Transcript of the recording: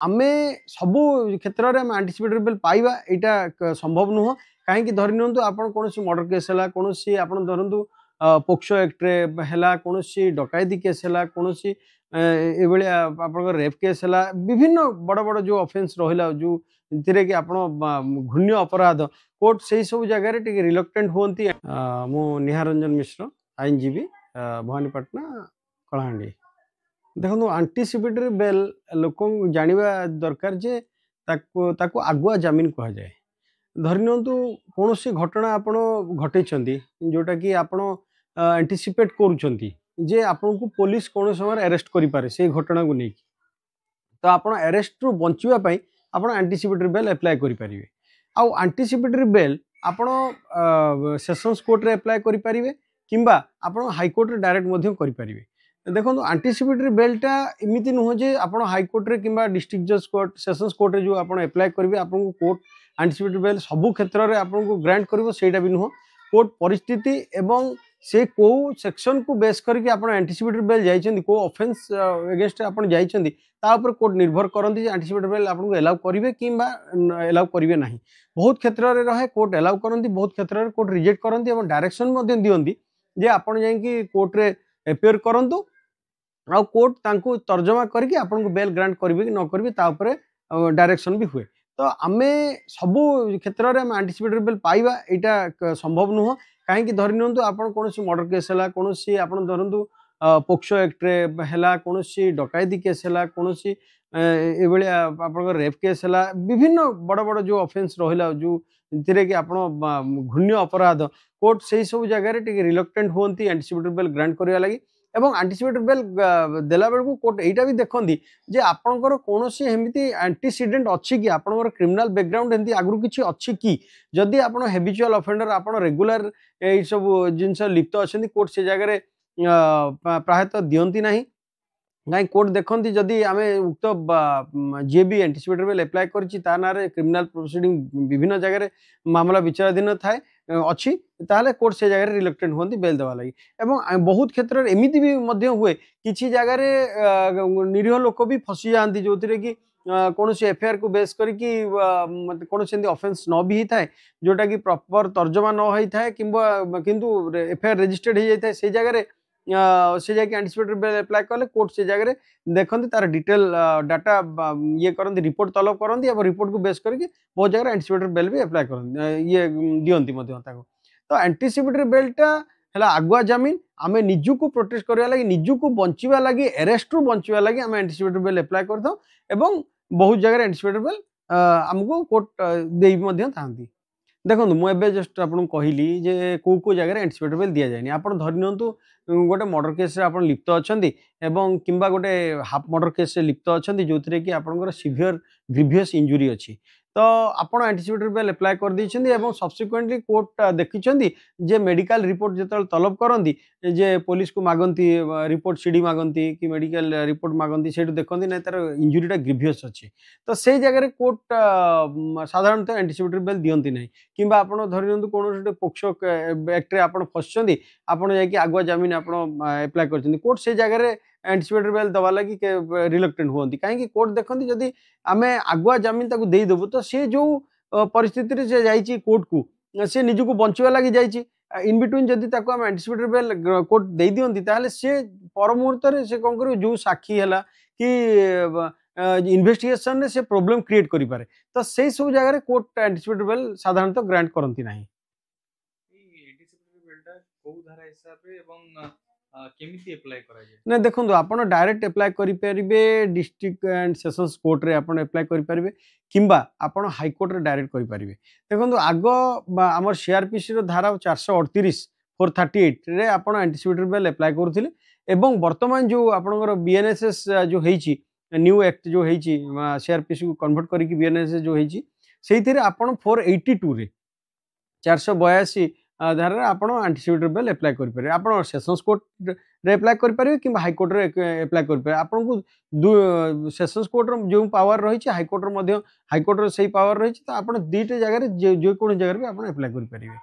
आमे सबु क्षेत्र में आंटीसिपेटरी बेल पाइबा यहाँ संभव नुह कहीं धरी नियंतु आपण कौन मर्डर केस है कौन आप धरतु पोक्सो एक्ट्रे है कौन डकैती केस है कौन आप रेप केस है विभिन्न बड़ बड़ जो ऑफेंस रहा जो थे कि आप घृण्य अपराध कोर्ट से सब जगह रिलक्टेंट हुई मु निहारंजन मिश्र आईनजीवी भवानीपाटना कलाहांडी देखो आंटीसिपेटरी बेल लोक जाना दरकार जे ताकू आगुआ जमीन कह जाए धरी नियंतु कौन घटना आपण घटे जोटा कि आपण एंटीसिपेट करुँच जे आपन को पुलिस कौन समय अरेस्ट करें से घटना को लेकिन तो आप अरेस्ट रु बचापी आप एंटीसिपेटरी बेल एप्लाय करेंगे आउ एंटीसिपेटरी बेल आपण सेशंस कोर्ट रे एप्लाय करेंगे किंबा आप हाईकोर्ट रे डायरेक्ट करेंगे देखो एंटीसिपेटरी बेलटा इमिति नुह जे आप हाईकोर्ट रे किंबा डिस्ट्रिक्ट जज कोर्ट सेशंस कोर्ट रे जो आप एप्लाय करेंगे आपको कोर्ट एंटीसिपेटरी बेल सबू क्षेत्र में आपको ग्रांट कर सेटा भी नुह कोर्ट परिस्थिति एवं से कौ सेक्शन को बेस करके आप एंटीसिपेटरी बेल जाइछन्ती को ऑफेंस अगेंस्ट आप जाइछन्ती ता ऊपर कोर्ट निर्भर करती एंटीसिपेटरी बेल आपको एलाउ करेंगे कि एलाउ करेंगे ना बहुत क्षेत्र में रहे कोर्ट एलाउ करती बहुत क्षेत्र में कोर्ट रिजेक्ट करती और डायरेक्शन दिखती जे आप जा कोर्ट रे एपियर करूँ आ कोर्ट तांको तर्जमा करके आपको बेल ग्रांट करेंगे कि न करेंगे डायरेक्शन भी हुए तो आमे सबू क्षेत्र में एंटीसिपेटरी बेल पाइबा यहाँ संभव नुह कहीं धरी नियंतु आप कौन मर्डर केस है कौन आप धरतु पोक्सो एक्ट्रे है कौन डकैती केस है कौन आप रेप केस है विभिन्न बड़ बड़ जो ऑफेंस रहा जो थे कि आप घृण्य अपराध कोर्ट से सब जगह रिलक्टेंट हुई एंटीसिपेटरी बेल ग्रांट करने लगी एवं एंटीसिपेटरी बेल देला बेलू कोर्ट यहाँ भी देखती जे आपणकर कौन एमती एंटीसीडेंट अच्छी कि आपणकर क्रिमिनल बैकग्राउंड एमती आगु किसी अच्छी कि जदि आप हेबिचुअल ऑफेंडर आप रेगुलर ये सब जिनस लिप्त अच्छा कोर्ट से जगह प्रायतः दियंती नहीं कहीं कोर्ट देखती जदि आम उक्त जी भी एंटीसिपेटरी बेल एप्लाय करी ना क्रिमिनल प्रोसीडिंग विभिन्न जगह मामला विचाराधीन थाए अच्छी ताहले कोर्ट से जगह रिलक्टेंट होती बेल देवा लगी एवं बहुत क्षेत्र में एमती भी हुए किसी जगह निरीह लोक भी फसी जाती जो थे कि कौन एफआईआर को बेस करके कौन ऑफेंस न भी होता है जोटा कि प्रॉपर तर्जमा न होता है किंतु एफआईआर रजिस्टर्ड हो जाता है से जगह से जाकि एंटीसिपेटरी बेल एप्लाय कले कोर्ट से जगह देखते तार डिटेल डाटा ये करती रिपोर्ट तलब करती रिपोर्ट को बेस करके बहुत जगह एंटीसिपेटरी बेल भी एप्लाय कर ये दियंती तो एंटीसिपेटरी बेलटा है आगुआ जमीन आम निजुक प्रोटेक्ट करने लगी निजुक बंचा लगी अरेस्ट रु बंचा लगी आम एंटीसिपेटरी बेल एप्लाय करता बहुत जगह एंटीसिपेटरी बेल आमको कोर्ट दे था देखो मुझे जस्ट आपको कहली जे कौ जगह एंटीसिपेटरी बेल दि जाए आप धरी नियंतु गोटे मर्डर केस आप लिप्त अच्छा किंबा गोटे हाफ मर्डर केस लिप्त अच्छा जो थे कि आपंकर सीवियर ग्रीवियस इंजुरी अच्छी तो आप एंटीसिपेटरी बेल एप्लाय कर देछन्ती एवं सब्सिक्वेंटली कोर्ट देखिछन्ती जे मेडिकल रिपोर्ट जो तलब करती जे पुलिस को मागंती रिपोर्ट सीडी मागंती कि मेडिकल रिपोर्ट मागंती से देखती ना तार इंजुरीटा ग्रीवियस अच्छी तो से जगह कोर्ट साधारणतः एंटीसिपेटरी बेल दियंती नहीं किंबा आप धरी नियंतु कौन पोक्सो एक्ट्रे आप फसुँच आप आगुआ जमीन आप एप्लाय कर कोर्ट से जगह एंटीसिपेटरी बेल दवा लगी रिलक्टेंट हुई कहीं कोर्ट देखती जदि आम आगुआ जमीन ताकू देदेबू तो सी जो परिस्थिति से जाइए कोर्ट को सी निजुक बंचा लगी जाइए इन बिटवीन जदि आम एंटीसिपेटरी बेल कोर्ट दे दियंती ताहले सी पर मुहूर्त से कौन कर जो साक्षी है कि इन्वेस्टिगेशन से प्रोब्लेम क्रिएट करि पारे तो से सब जगह कोर्ट एंटीसिपेटरी बेल साधारणतः ग्रांट करती नहीं एंटीसिपेटरी बेलटा को धारा हिसाब रे एवं केमिति अप्लाई करा जाय ना देखो आप डायरेक्ट एप्लाय करेंगे डिस्ट्रिक्ट एंड सेशंस कोर्ट रे आप एप्लाय करेंगे किंबा आप हाईकोर्ट रे डायरेक्ट करेंगे देखो आग आम सीआरपीसी धारा 438 438 रे आप एंटीसिपेटरी बेल एप्लाय करुले एवं वर्तमान जो आपंकर बीएनएसएस जो होती न्यू एक्ट जो होती सीआरपीसी को कन्वर्ट करके बीएनएसएस जो होती से आप 482 रे 482 धारा आप एंटीसिपेटरी बेल एप्लाय करेंगे आप सेशंस कोर्ट रे एप्लाय करेंगे कि हाईकोर्ट रे एप्लाय करेंगे आपको सेशंस कोर्ट जो पावर रही हाईकोर्ट हाईकोर्ट से पावर रही तो आप दुईटा जगह जो कौन जगह भी आप एप्लाय करेंगे।